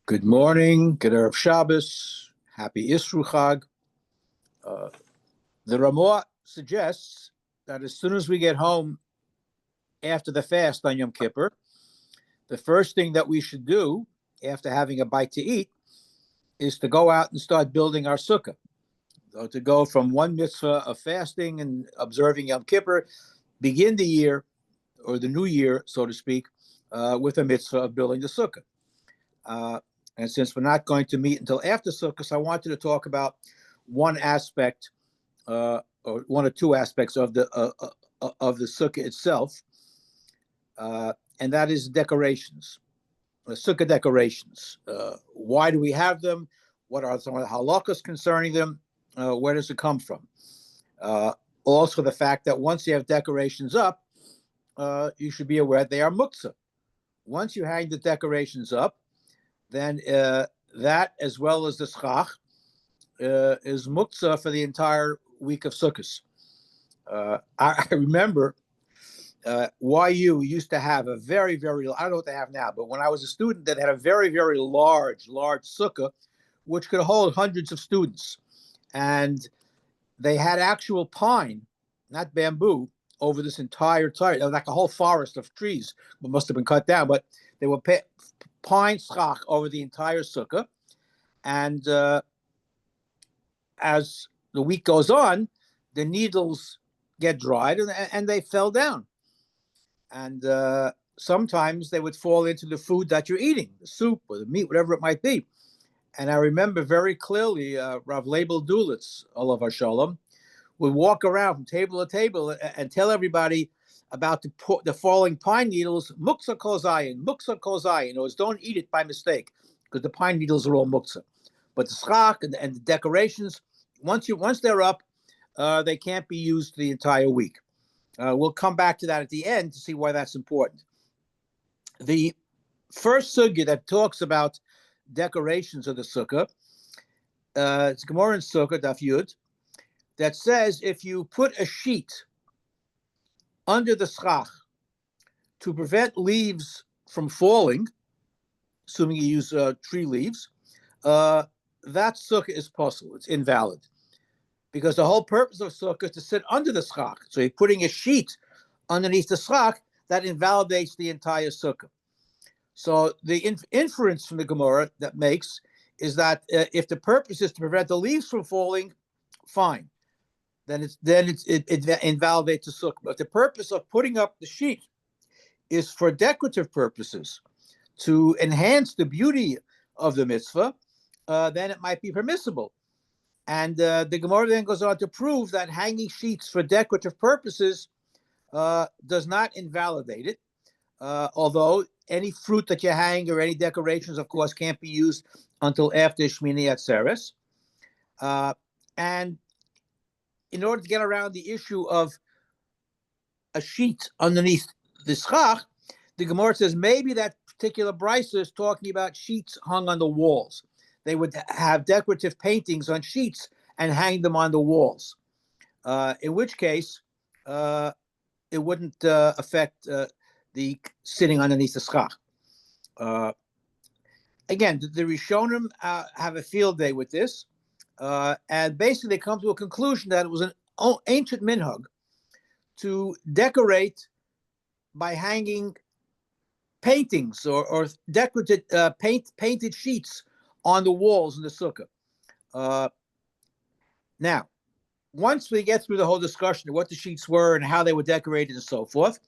Good morning, good Erev Shabbos, happy Isru Chag. The Ramah suggests that as soon as we get home after the fast on Yom Kippur, the first thing that we should do after having a bite to eat is to go out and start building our sukkah. So to go from one mitzvah of fasting and observing Yom Kippur, begin the year, or the new year, so to speak, with a mitzvah of building the sukkah. And since we're not going to meet until after Sukkot, I wanted to talk about one aspect, or one or two aspects of the Sukkah itself, and that is decorations, Sukkah decorations. Why do we have them? What are some of the halakhas concerning them? Where does it come from? Also, the fact that once you have decorations up, you should be aware they are muktzah. Once you hang the decorations up, then that, as well as the schach, is muktzah for the entire week of Sukkot. I remember YU used to have a very, very, I don't know what they have now, but when I was a student, that had a very, very large sukkah, which could hold hundreds of students. And they had actual pine, not bamboo, over this entire like a whole forest of trees, that must have been cut down, but they were pine schach over the entire sukkah. And as the week goes on, the needles get dried and they fell down. And sometimes they would fall into the food that you're eating, the soup or the meat, whatever it might be. And I remember very clearly Rav Label Dulitz, Olav Shalom, would walk around from table to table and tell everybody about the falling pine needles, muktzah kol zayin, muktzah kol zayin. In other words, don't eat it by mistake, because the pine needles are all muktzah. But the schach and the decorations, once they're up, they can't be used the entire week. We'll come back to that at the end to see why that's important. The first sugya that talks about decorations of the sukkah, it's Gemara in Sukkah, Daf Yud, that says if you put a sheet under the schach to prevent leaves from falling, assuming you use tree leaves, that sukkah is possible. It's invalid. Because the whole purpose of sukkah is to sit under the schach. So you're putting a sheet underneath the schach, that invalidates the entire sukkah. So the inference from the Gemara that makes is that if the purpose is to prevent the leaves from falling, fine. Then it invalidates the sukkah. But the purpose of putting up the sheet is for decorative purposes, to enhance the beauty of the mitzvah, then it might be permissible. And the Gemara then goes on to prove that hanging sheets for decorative purposes does not invalidate it, although any fruit that you hang or any decorations, of course, can't be used until after Shmini Atzeres. And in order to get around the issue of a sheet underneath the schach, the Gemara says maybe that particular brisa is talking about sheets hung on the walls. They would have decorative paintings on sheets and hang them on the walls, in which case it wouldn't affect the sitting underneath the schach. Again, the Rishonim have a field day with this, and basically they come to a conclusion that it was an ancient minhag to decorate by hanging paintings or decorated painted sheets on the walls in the sukkah. Now, once we get through the whole discussion of what the sheets were and how they were decorated and so forth,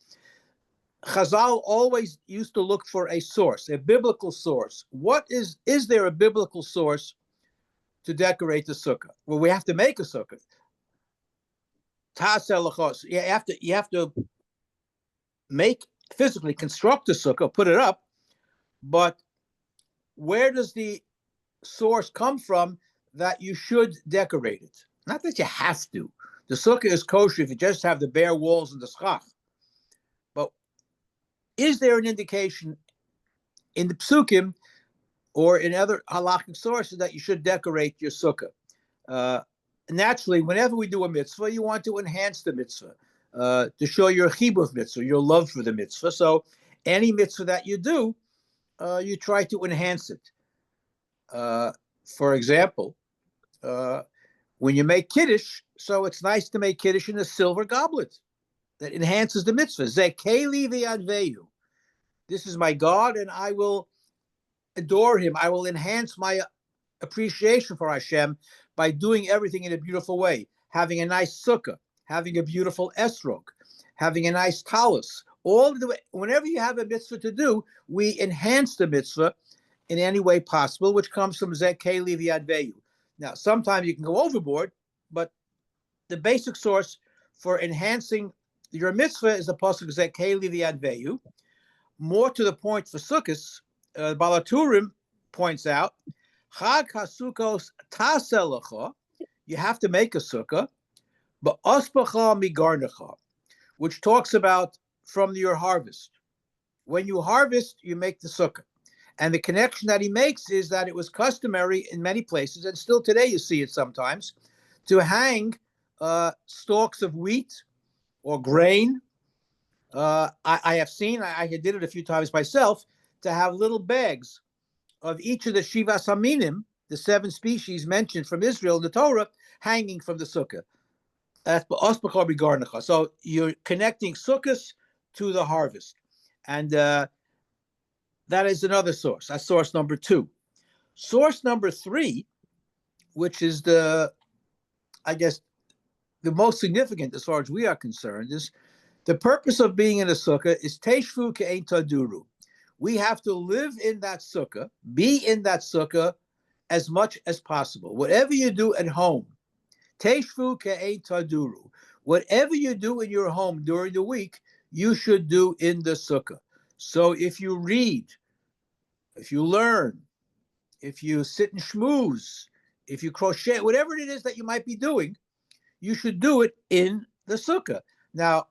Chazal always used to look for a source, a biblical source. Is there a biblical source to decorate the sukkah? Well, we have to make a sukkah. You have to physically construct the sukkah, put it up, but where does the source come from that you should decorate it? Not that you have to. The sukkah is kosher if you just have the bare walls and the schach. But is there an indication in the psukim or in other halakhic sources that you should decorate your sukkah? Naturally, whenever we do a mitzvah, you want to enhance the mitzvah, to show your chibuv mitzvah, your love for the mitzvah. So any mitzvah that you do, you try to enhance it. For example, when you make kiddush, so it's nice to make kiddush in a silver goblet that enhances the mitzvah. Zekeli v'yadveyu. This is my God, and I will adore him. I will enhance my appreciation for Hashem by doing everything in a beautiful way. Having a nice sukkah, having a beautiful esrog, having a nice talus. All the way, whenever you have a mitzvah to do, we enhance the mitzvah in any way possible, which comes from Zekeli v'yadveyu. Now, sometimes you can go overboard, but the basic source for enhancing your mitzvah is the pasuk Zekeli v'yadveyu. More to the point for Sukkos, Balaturim points out, Chag HaSukkos taselecha, you have to make a sukkah, but aspacha migarnecha, which talks about from your harvest. When you harvest, you make the sukkah. And the connection that he makes is that it was customary in many places, and still today you see it sometimes, to hang stalks of wheat or grain. I have seen, I did it a few times myself, to have little bags of each of the Shiva Saminim, the 7 species mentioned from Israel in the Torah, hanging from the sukkah. That's Osbachar Bigarnacha. So you're connecting sukkahs to the harvest. And that is another source. That's source number 2. Source number 3, which is I guess, the most significant as far as we are concerned, is the purpose of being in a sukkah is Teshvu Ke'ein Taduru. We have to live in that sukkah, be in that sukkah as much as possible. Whatever you do at home, Teshvu Ke'ein Taduru. Whatever you do in your home during the week, you should do in the sukkah. So if you read, if you learn, if you sit and schmooze, if you crochet, whatever it is that you might be doing, you should do it in the sukkah. Now,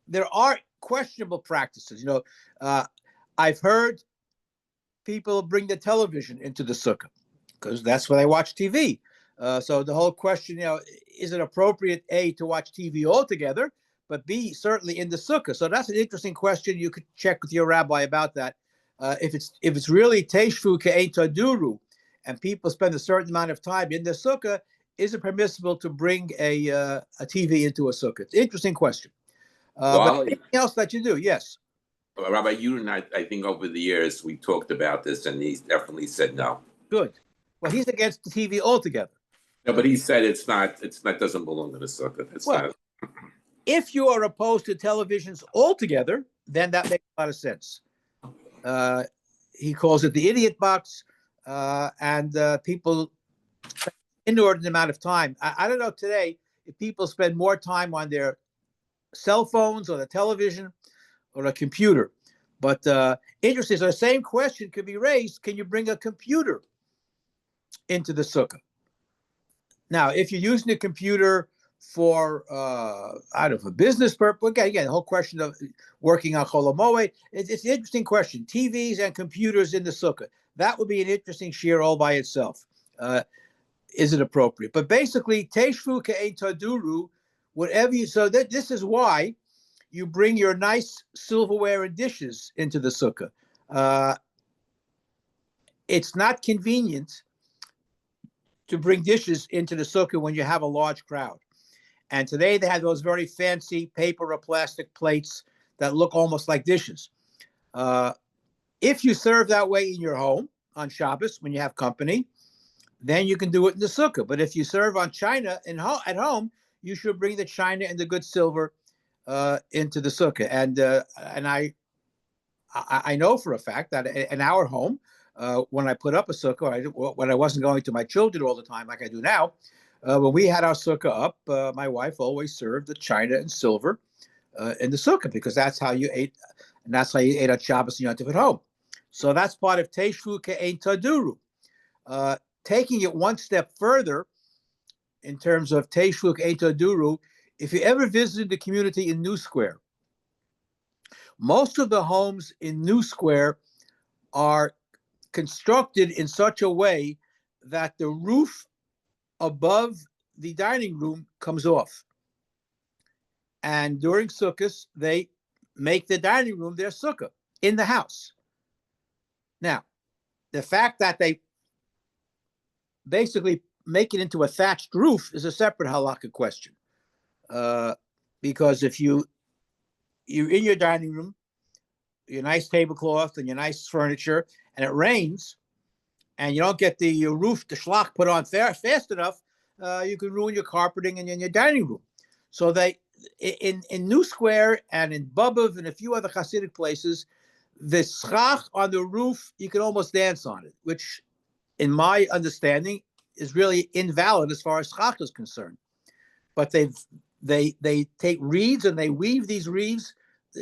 there are questionable practices. I've heard people bring the television into the sukkah because that's where they watch TV. So the whole question, is it appropriate, A, to watch TV altogether, but B, certainly in the sukkah? So that's an interesting question. You could check with your rabbi about that. If it's really Teshvu Ke'ein Taduru, and people spend a certain amount of time in the sukkah, is it permissible to bring a TV into a sukkah? It's an interesting question. But anything else that you do, yes. Rabbi, you and I think over the years we talked about this, and he's definitely said no. Good. Well, he's against the TV altogether. No, but he said it's not doesn't belong to the sukkah. If you are opposed to televisions altogether, then that makes a lot of sense. He calls it the idiot box, and people spend an inordinate amount of time. I don't know today if people spend more time on their cell phones or the television or a computer. But interesting, so the same question could be raised: can you bring a computer into the sukkah? Now, if you're using a computer for out of a business purpose, again, the whole question of working on Chol HaMoed, it's an interesting question. TVs and computers in the sukkah, that would be an interesting shiur all by itself. Is it appropriate? But basically, Teshvu Ke'ein Taduru, whatever you, so this is why you bring your nice silverware and dishes into the sukkah. It's not convenient to bring dishes into the sukkah when you have a large crowd. And today they have those very fancy paper or plastic plates that look almost like dishes. If you serve that way in your home on Shabbos when you have company, then you can do it in the sukkah. But if you serve on china at home, you should bring the china and the good silver into the sukkah. And I know for a fact that in our home, when I put up a sukkah, when I wasn't going to my children all the time like I do now, when we had our sukkah up, my wife always served the china and silver in the sukkah because that's how you ate, and that's how you ate on Shabbos and Yom Tov at home. So that's part of Teshvu Ke'ein Taduru. Taking it one step further, in terms of Teshvu Ke'ein Taduru, if you ever visited the community in New Square, most of the homes in New Square are constructed in such a way that the roof above the dining room comes off. And during Sukkot, they make the dining room their sukkah in the house. Now, the fact that they basically make it into a thatched roof is a separate halakha question. Because if you're in your dining room, your nice tablecloth and your nice furniture, and it rains, and you don't get the roof, the schlock put on fast enough, you can ruin your carpeting in your dining room. So they, in New Square and in Bobov and a few other Hasidic places, the schach on the roof, you can almost dance on it, which, in my understanding, is really invalid as far as schach is concerned. But they take reeds and they weave these reeds,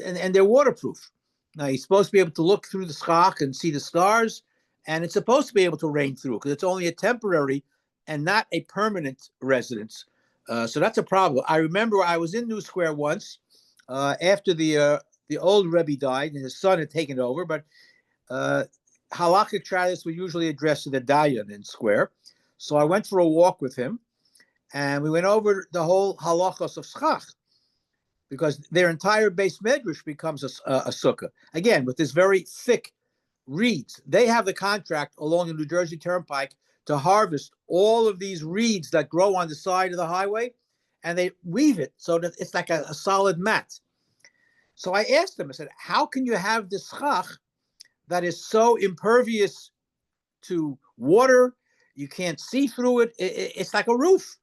and they're waterproof. Now, you're supposed to be able to look through the schach and see the stars, and it's supposed to be able to rain through because it's only a temporary and not a permanent residence. So that's a problem. I remember I was in New Square once after the old Rebbe died and his son had taken over, but halakhic traditions were usually addressed to the Dayan in Square. So I went for a walk with him, and we went over the whole halachos of schach, because their entire base medrash becomes a sukkah. Again, with this very thick reeds. They have the contract along the New Jersey Turnpike to harvest all of these reeds that grow on the side of the highway, and they weave it so that it's like a solid mat. So I asked them, I said, how can you have this schach that is so impervious to water? You can't see through it. It's like a roof.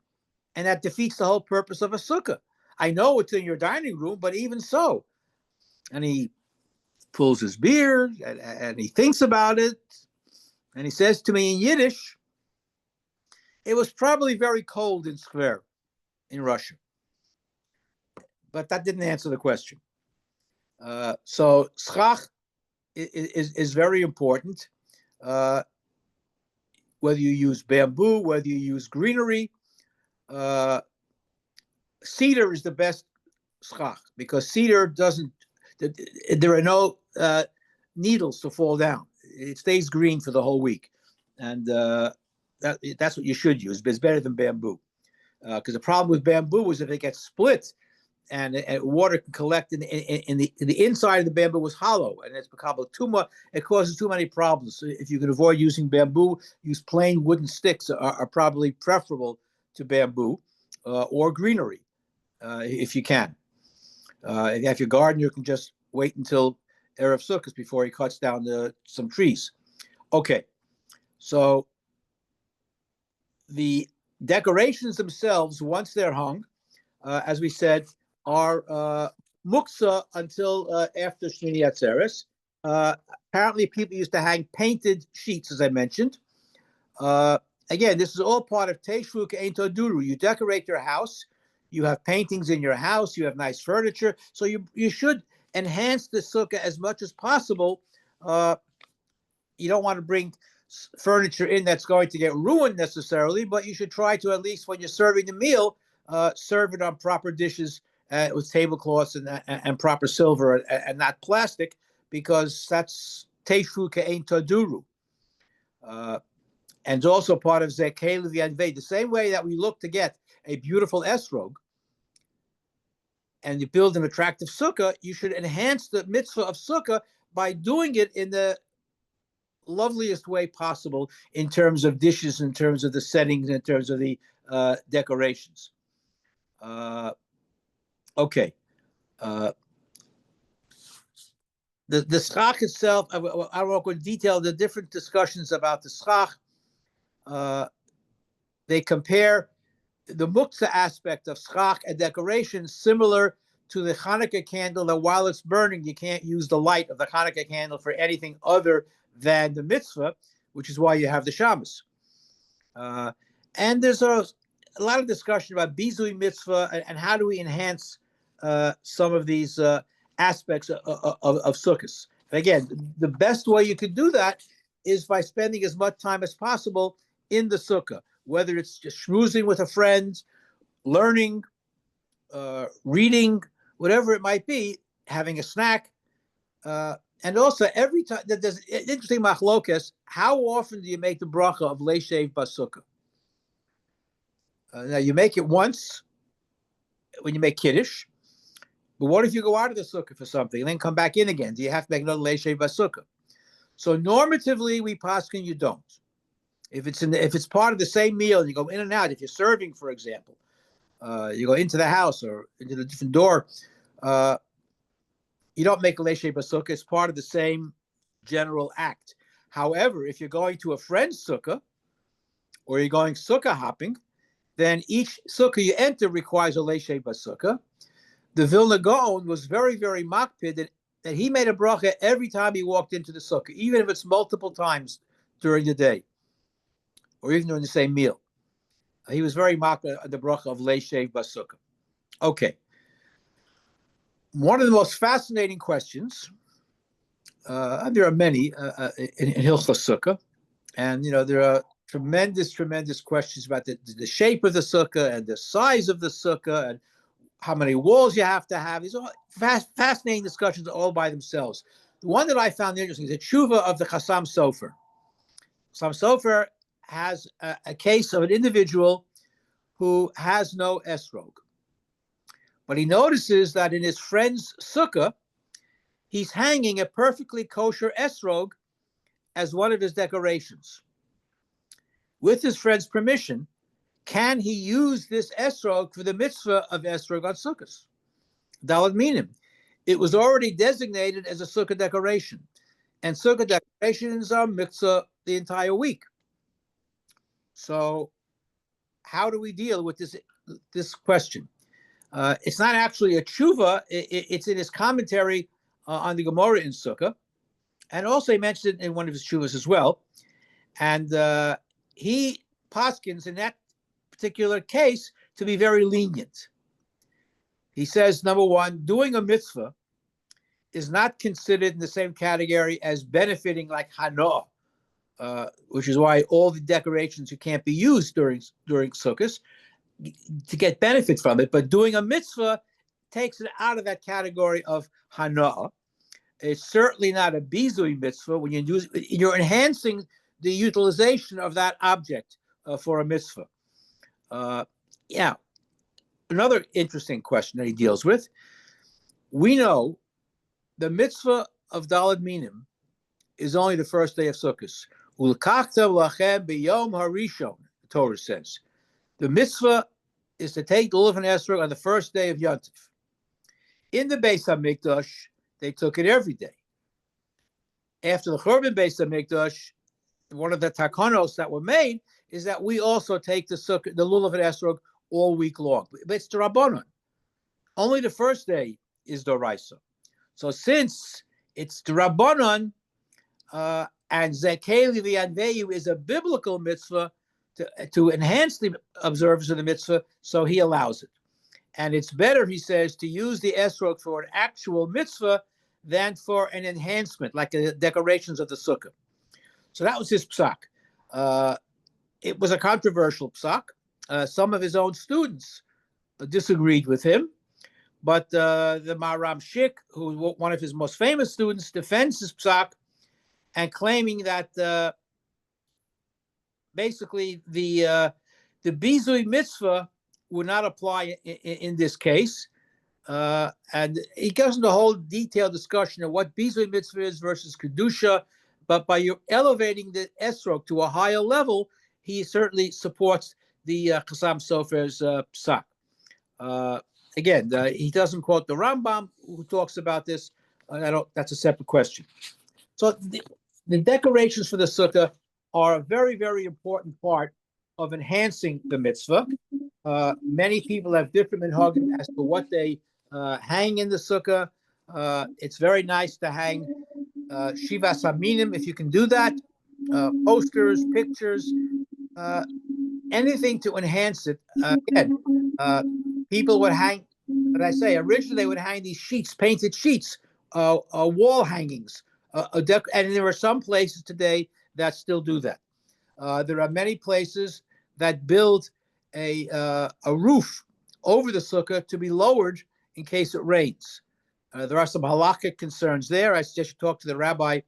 And that defeats the whole purpose of a sukkah. I know it's in your dining room, but even so. And he pulls his beard and he thinks about it. And he says to me in Yiddish, it was probably very cold in Skver in Russia. But that didn't answer the question. So schach is very important. Whether you use bamboo, whether you use greenery, cedar is the best schach because cedar doesn't, there are no needles to fall down. It stays green for the whole week. And that's what you should use, but it's better than bamboo. Because the problem with bamboo is if it gets split and water can collect in the inside of the bamboo was hollow, and it's become too much. It causes too many problems. So if you can avoid using bamboo, use plain wooden sticks are probably preferable to bamboo or greenery if you can. If you have your garden, you can just wait until Erev Sukkot before he cuts down some trees. Okay, so the decorations themselves, once they're hung, as we said, are muksa until after Shmini Atzeres. Apparently, people used to hang painted sheets, as I mentioned. Again, this is all part of Teshvu Ke'ein Toduru. You decorate your house. You have paintings in your house. You have nice furniture. So you should enhance the sukkah as much as possible. You don't want to bring furniture in that's going to get ruined necessarily, but you should try to, at least when you're serving the meal, serve it on proper dishes with tablecloths and proper silver and not plastic, because that's Teshvu Ke'ein Toduru. And it's also part of Zekelu V'Yanvei. The same way that we look to get a beautiful esrog and you build an attractive sukkah, you should enhance the mitzvah of sukkah by doing it in the loveliest way possible in terms of dishes, in terms of the settings, in terms of the decorations. Okay. The schach itself, I won't go into detail the different discussions about the schach. They compare the muktzah aspect of schach and decoration similar to the Hanukkah candle, that while it's burning, you can't use the light of the Hanukkah candle for anything other than the mitzvah, which is why you have the Shabbos. And there's a lot of discussion about bizui mitzvah and how do we enhance some of these aspects of sukkahs. And again, the best way you could do that is by spending as much time as possible in the sukkah, whether it's just schmoozing with a friend, learning, reading, whatever it might be, having a snack. And also, every time, there's an interesting machlokas, how often do you make the bracha of Leishev Basukkah? Now, you make it once when you make Kiddush, but what if you go out of the sukkah for something and then come back in again? Do you have to make another Leishev Basukkah? So normatively, we paskin you don't. If it's part of the same meal, you go in and out. If you're serving, for example, you go into the house or into the different door. You don't make a leishay basukah. It's part of the same general act. However, if you're going to a friend's sukkah or you're going sukkah hopping, then each sukkah you enter requires a leishay basukah. The Vilna Gaon was very, very makpid that he made a bracha every time he walked into the sukkah, even if it's multiple times during the day or even during the same meal. He was very makpid the bracha of leishay basukah. Okay. One of the most fascinating questions, there are many in Hilchos Sukkah, and there are tremendous questions about the shape of the sukkah and the size of the sukkah and how many walls you have to have. These are fascinating discussions all by themselves. The one that I found interesting is the tshuva of the Chassam Sofer. Chassam Sofer has a case of an individual who has no esrog. But he notices that in his friend's sukkah, he's hanging a perfectly kosher esrog as one of his decorations. With his friend's permission, can he use this esrog for the mitzvah of esrog on sukkahs? Dalad minim. It was already designated as a sukkah decoration, and sukkah decorations are mitzvah the entire week. So, how do we deal with this question? It's not actually a tshuva. It's in his commentary on the Gemara in Sukkah, and also he mentioned it in one of his tshuvas as well. And he paskins in that particular case to be very lenient. He says, number one, doing a mitzvah is not considered in the same category as benefiting like Hanoah, which is why all the decorations can't be used during Sukkot to get benefit from it. But doing a mitzvah takes it out of that category of Hanoah. It's certainly not a bizui mitzvah when you're enhancing the utilization of that object for a mitzvah. Yeah. Another interesting question that he deals with. We know the mitzvah of Dalad Minim is only the first day of Sukkot. Ulkachta lachem b'yom harishon, the Torah says. The mitzvah is to take the lulav and esrog on the first day of Yontif. In the Beis HaMikdash, they took it every day. After the Churban Beis HaMikdash, one of the takanos that were made is that we also take the lulav and esrog all week long. But it's the Rabbanon. Only the first day is Doraisa. So since it's the Rabbanon, and Zekeli v'Yanveyu is a biblical mitzvah to enhance the observance of the mitzvah, so he allows it. And it's better, he says, to use the esrog for an actual mitzvah than for an enhancement, like the decorations of the sukkah. So that was his psak. It was a controversial psak. Some of his own students disagreed with him, but the Maharam Shik, who was one of his most famous students, defends his psak and claiming that basically the bizui mitzvah would not apply in this case. And he goes into a whole detailed discussion of what bizui mitzvah is versus kedusha. But by you elevating the esrog to a higher level, he certainly supports the Chassam Sofer's psak. Again, he doesn't quote the Rambam, who talks about this. That's a separate question. So the decorations for the sukkah are a very, very important part of enhancing the mitzvah. Many people have different minhagim as to what they hang in the sukkah. It's very nice to hang shivas haminim, if you can do that, posters, pictures, anything to enhance it. Again, people would hang, what I say, originally they would hang these sheets, painted sheets, wall hangings, and there are some places today that still do that. There are many places that build a roof over the sukkah to be lowered in case it rains. There are some halakhic concerns there. I suggest you talk to the rabbi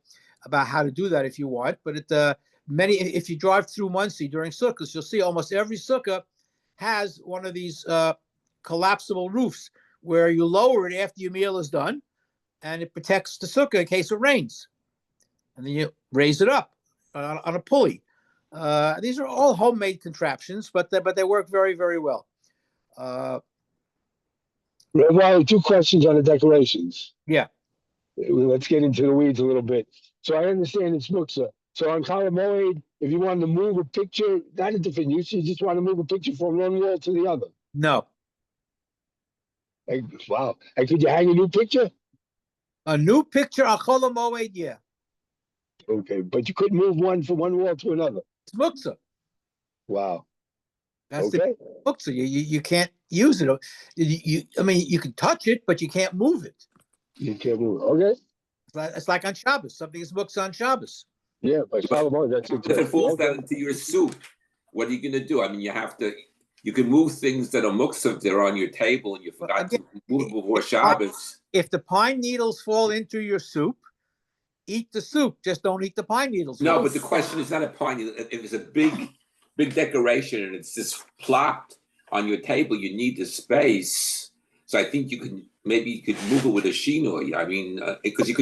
about how to do that if you want. But if you drive through Muncie during sukkahs, you'll see almost every sukkah has one of these collapsible roofs where you lower it after your meal is done, and it protects the sukkah in case it rains. And then you raise it up on a pulley. These are all homemade contraptions, but they work very, very well. Well, two questions on the decorations. Yeah. Let's get into the weeds a little bit. So I understand it's muksa. So on Kalamoid, if you wanted to move a picture, not a different use, you just want to move a picture from one wall to the other. No. Like, wow. And could you hang a new picture? A new picture on Chol Hamoed, yeah. Okay, but you couldn't move one from one wall to another. It's muktzah. Wow. That's okay. the muktzah. You can't use it. I mean, you can touch it, but you can't move it. You can't move it. Okay. It's like on Shabbos. Something is muktzah on Shabbos. Yeah, by Solomon, that's If it falls down into your soup, what are you going to do? I mean, you can move things that are muktzah if they're on your table and you forgot to move it before Shabbos. If the pine needles fall into your soup, eat the soup. Just don't eat the pine needles. No, but the question is not a pine needle. If it's a big decoration and it's just plopped on your table, you need the space. So I think you could move it with a shinoi. I mean, because you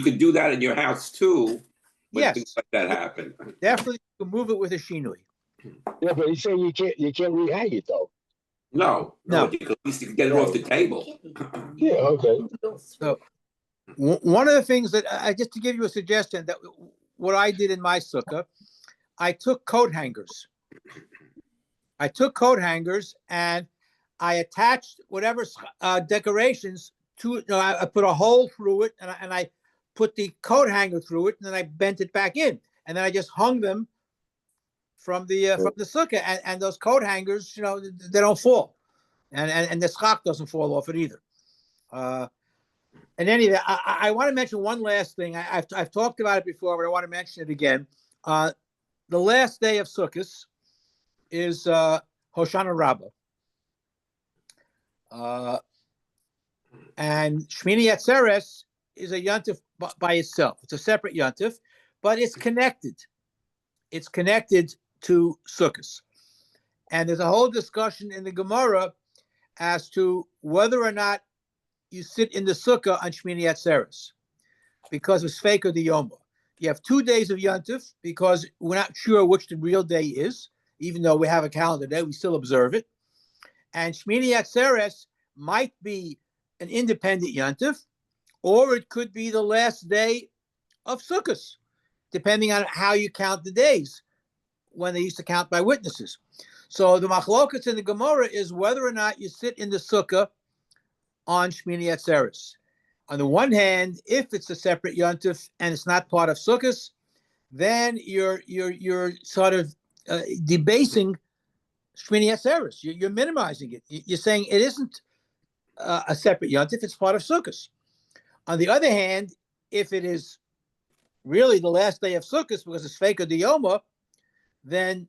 could do that in your house too. When things like that happen. Definitely, you can move it with a shinoi. Yeah, but he's saying you can't rehang it though. No. At least you can get it off the table. Yeah. Okay. So one of the things that just to give you a suggestion that what I did in my sukkah, I took coat hangers. And I attached whatever decorations to. I put a hole through it, and I put the coat hanger through it, and then I bent it back in, and then I just hung them from the sukkah, and those coat hangers, they don't fall, and the schach doesn't fall off it either. And anyway, I want to mention one last thing. I've talked about it before, but I want to mention it again. The last day of Sukkot is Hoshana Rabbah. And Shmini Atzeres is a yontif by itself. It's a separate yontif, but it's connected. It's connected to Sukkot. And there's a whole discussion in the Gemara as to whether or not you sit in the sukkah on Shmini Atzeres because of Sfeika Diyoma. You have 2 days of yontif because we're not sure which the real day is. Even though we have a calendar day, we still observe it. And Shmini Atzeres might be an independent yontif, or it could be the last day of Sukkot, depending on how you count the days, when they used to count by witnesses. So the machlokas in the Gemara is whether or not you sit in the sukkah on Shmini Atzeres. On the one hand, if it's a separate yontif and it's not part of Sukkot, then you're sort of debasing Shmini Atzeres. You're minimizing it. You're saying it isn't a separate yontif; it's part of Sukkot. On the other hand, if it is really the last day of Sukkot because it's Sfeika Diyoma, then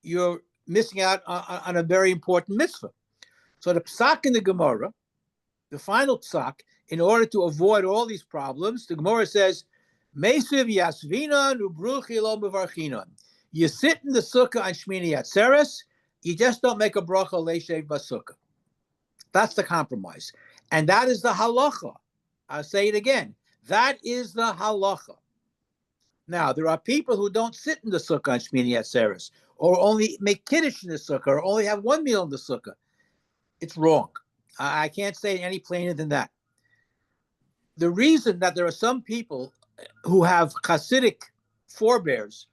you're missing out on a very important mitzvah. So the psak in the Gemara, the final psak, in order to avoid all these problems, the Gemara says, Meisiv yasvina nubruchi lo mevarchina. You sit in the sukkah on Shmini Atzeres, you just don't make a bracha leishev basukkah. That's the compromise. And that is the halacha. I'll say it again. That is the halacha. Now, there are people who don't sit in the sukkah on Shmini Atzeres, or only make kiddush in the sukkah, or only have one meal in the sukkah. It's wrong. I can't say it any plainer than that. The reason that there are some people who have Hasidic forebears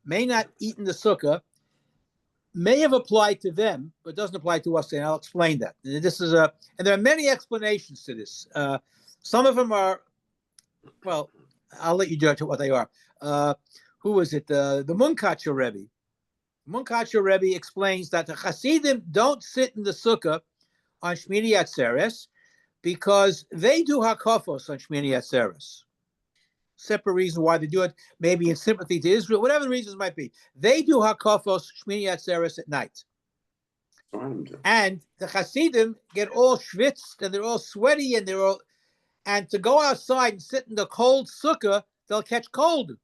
may not eat in the sukkah may have applied to them, but doesn't apply to us, and I'll explain that. And there are many explanations to this. Some of them are, well, I'll let you judge what they are. Who was it? The Munkacher Rebbe. Munkacher Rebbe explains that the Hasidim don't sit in the sukkah on Shmini Atzeres because they do hakafos on Shmini Atzeres. Separate reason why they do it, maybe in sympathy to Israel, whatever the reasons might be. They do hakafos Shmini Atzeres at night. And the Hasidim get all schwitzed and they're all sweaty and to go outside and sit in the cold sukkah, they'll catch cold.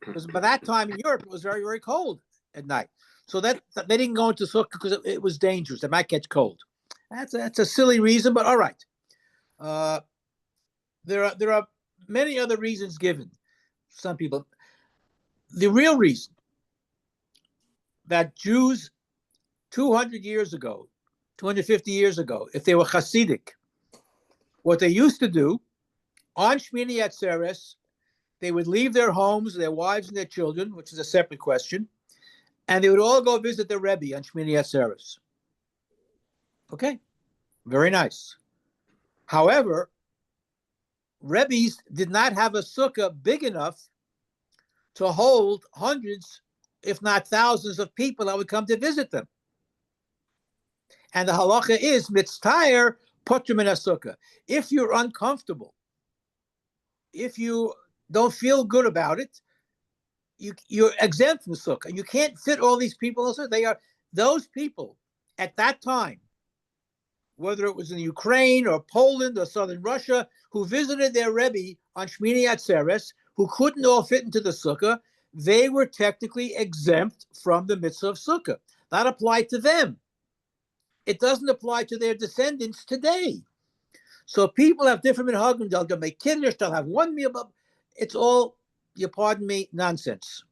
Because by that time in Europe, it was very, very cold at night. So that they didn't go into sukkah because it was dangerous. They might catch cold. That's a silly reason, but all right. There are many other reasons given. Some people. The real reason that Jews 200 years ago, 250 years ago, if they were Hasidic, what they used to do on Shmini Atzeres, they would leave their homes, their wives and their children, which is a separate question, and they would all go visit their Rebbe on Shmini Atzeres. Okay, very nice. However, Rebbes did not have a sukkah big enough to hold hundreds, if not thousands of people that would come to visit them. And the halacha is mitztayer potrim in a sukkah. If you're uncomfortable, if you don't feel good about it, you're exempt from sukkah. You can't fit all these people in sukkah. They are those people at that time, whether it was in Ukraine or Poland or southern Russia, who visited their Rebbe on Shmini Atzeres, who couldn't all fit into the sukkah, they were technically exempt from the mitzvah of sukkah. That applied to them. It doesn't apply to their descendants today. So people have different minhagim. They'll make kiddush, they'll have one meal, but it's all, you pardon me, nonsense.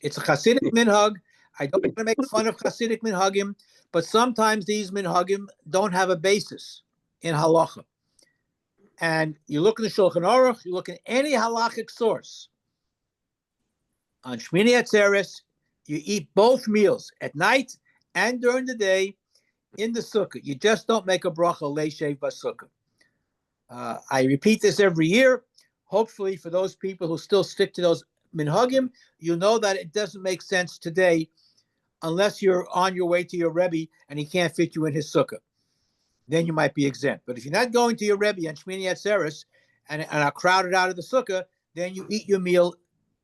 It's a Hasidic minhag. I don't want to make fun of Hasidic minhagim, but sometimes these minhagim don't have a basis in halacha. And you look in the Shulchan Aruch, you look in any halachic source. On Shmini Atzeres, you eat both meals at night and during the day in the sukkah. You just don't make a bracha leishev basukkah. I repeat this every year. Hopefully, for those people who still stick to those minhagim, you know that it doesn't make sense today unless you're on your way to your Rebbe and he can't fit you in his sukkah. Then you might be exempt. But if you're not going to your Rebbe on Shmini Atzeres and are crowded out of the sukkah, then you eat your meal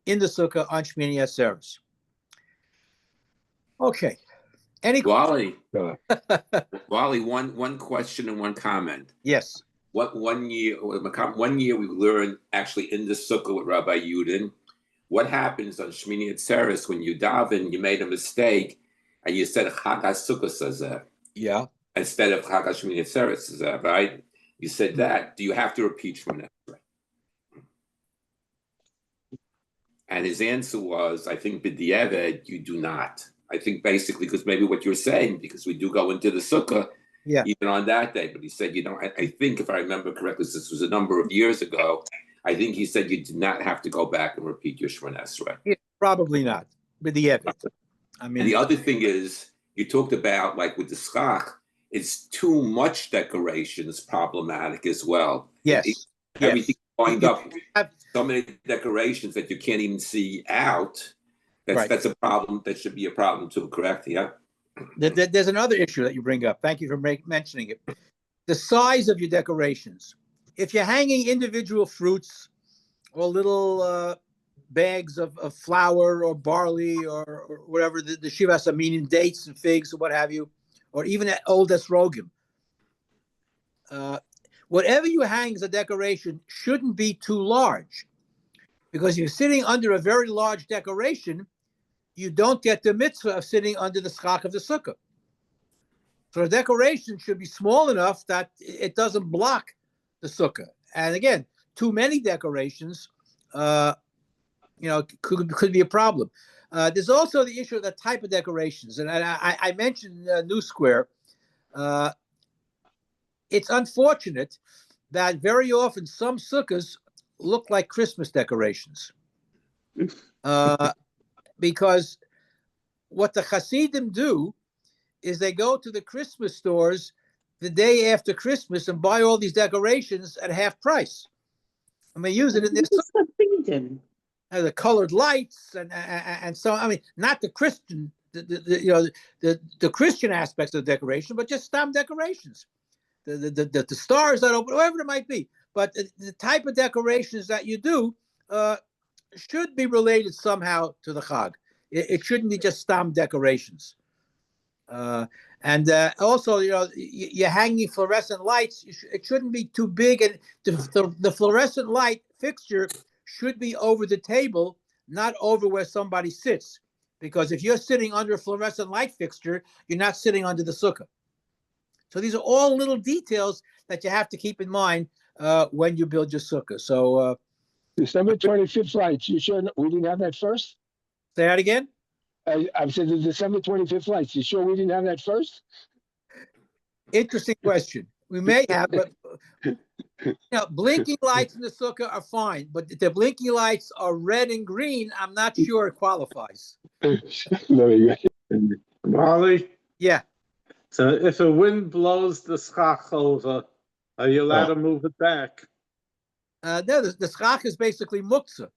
in the sukkah on Shmini Atzeres. Okay. Any Wally, Wally, one question and one comment. Yes. One year we learned actually in the sukkah with Rabbi Yudin, what happens on Shmini Atzeres when you daven, you made a mistake and you said Chag HaSukkah Sazeh. Yeah. Instead of Chag HaShmini Atzeres Sazeh, right? You said that. Do you have to repeat Shmini Atzeres? And his answer was, I think b'diavad, you do not. I think basically because maybe what you're saying, because we do go into the sukkah, yeah, even on that day. But he said, I think if I remember correctly, this was a number of years ago, I think he said you did not have to go back and repeat your Shemona Esrei. Yeah, probably not. B'diavad. I mean, and the other thing is, you talked about, like with the schach, it's too much decoration is problematic as well. Yes. Everything lined up. So many decorations that you can't even see out. That's a problem. That should be a problem too, correct? Yeah. There's another issue that you bring up. Thank you for mentioning it. The size of your decorations. If you're hanging individual fruits or little bags of flour or barley or whatever, the Shivas Aminim, dates and figs or what have you, or even old esrogim, whatever you hang as a decoration shouldn't be too large. Because if you're sitting under a very large decoration, you don't get the mitzvah of sitting under the schach of the sukkah. So the decoration should be small enough that it doesn't block the sukkah. And again, too many decorations, could be a problem. There's also the issue of the type of decorations. And I mentioned New Square. It's unfortunate that very often some sukkahs look like Christmas decorations. Because what the Hasidim do is they go to the Christmas stores the day after Christmas and buy all these decorations at half price. And they use it in this. The colored lights and so, I mean, not the Christian, the Christian aspects of the decoration, but just stam decorations, the stars that open, whatever it might be. But the type of decorations that you do should be related somehow to the Chag. It shouldn't be just stam decorations. And also, you're hanging fluorescent lights. It shouldn't be too big, and the fluorescent light fixture should be over the table, not over where somebody sits. Because if you're sitting under a fluorescent light fixture, you're not sitting under the sukkah. So these are all little details that you have to keep in mind when you build your sukkah. So December 25th lights. You sure we didn't have that first? Say that again? I've said the December 25th lights. You sure we didn't have that first? Interesting question. We may have, but blinking lights in the sukkah are fine. But if the blinking lights are red and green, I'm not sure it qualifies. No, Molly, Yeah. so if a wind blows the schach over, are you allowed to move it back? No, the schach is basically muktzah.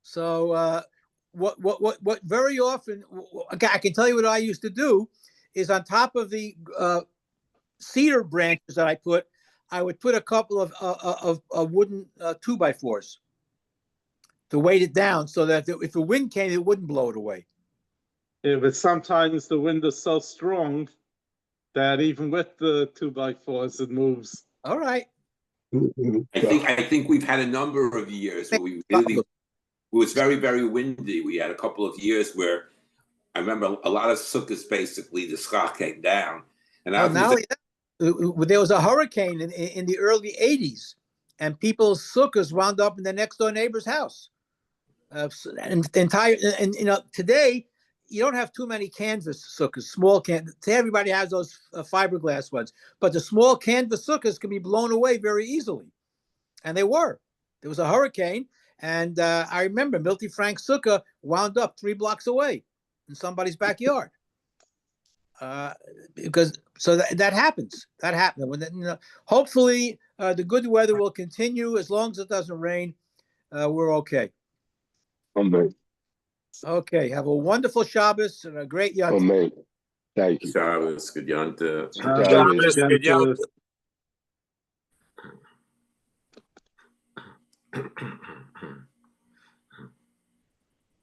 So what very often, I can tell you what I used to do is on top of the cedar branches that I would put a couple of wooden 2x4s to weight it down so that if the wind came, it wouldn't blow it away. Yeah, but sometimes the wind is so strong that even with the 2x4s, it moves. All right. I think we've had a number of years where it was very, very windy. We had a couple of years where I remember a lot of sukkahs, basically, the schach came down. And there was a hurricane in the early 80s, and people's sukkahs wound up in the next door neighbor's house. Today, you don't have too many canvas sukkahs, small canvas. Everybody has those fiberglass ones, but the small canvas sukkahs can be blown away very easily. And they were. There was a hurricane, and I remember Milty Frank's sukkah wound up 3 blocks away in somebody's backyard. Because that happens. That happened. When hopefully the good weather will continue as long as it doesn't rain. We're okay. Amen. Okay. Have a wonderful Shabbos and a great Yom. Amen. Thank you. Shabbos, good yontif. Shabbos, good yontif. yontif.